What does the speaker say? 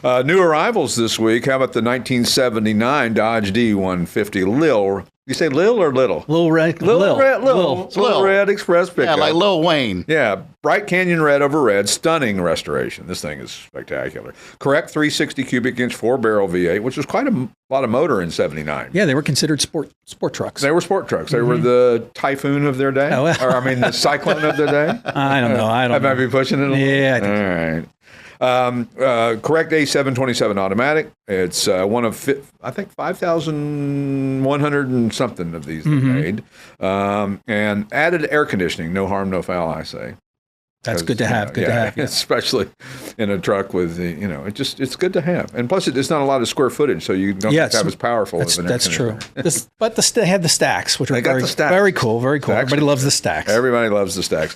New arrivals this week. How about the 1979 Dodge D150 Lil? You say Lil or Little? Lil Red. Lil Red Express pickup. Yeah, like Lil Wayne. Yeah, bright canyon red over red, stunning restoration. This thing is spectacular. Correct 360 cubic inch 4-barrel V8, which was quite a lot of motor in 79. Yeah, they were considered sport trucks. They were sport trucks. They were the Typhoon of their day. Oh, well. Or, I mean, the Cyclone of their day. I don't know. I might be pushing it a little? Yeah, I think so. All right. Correct A727 automatic. It's one of, I think, 5,100 and something of these made. And added air conditioning. No harm, no foul, I say. That's good to have. Good to have. Yeah. Especially in a truck with it's good to have. And plus, it's not a lot of square footage, so you don't have as powerful as an air conditioner. That's true. But they had the stacks, which are very cool. Very cool. Stacks. Everybody loves the stacks. Everybody loves the stacks.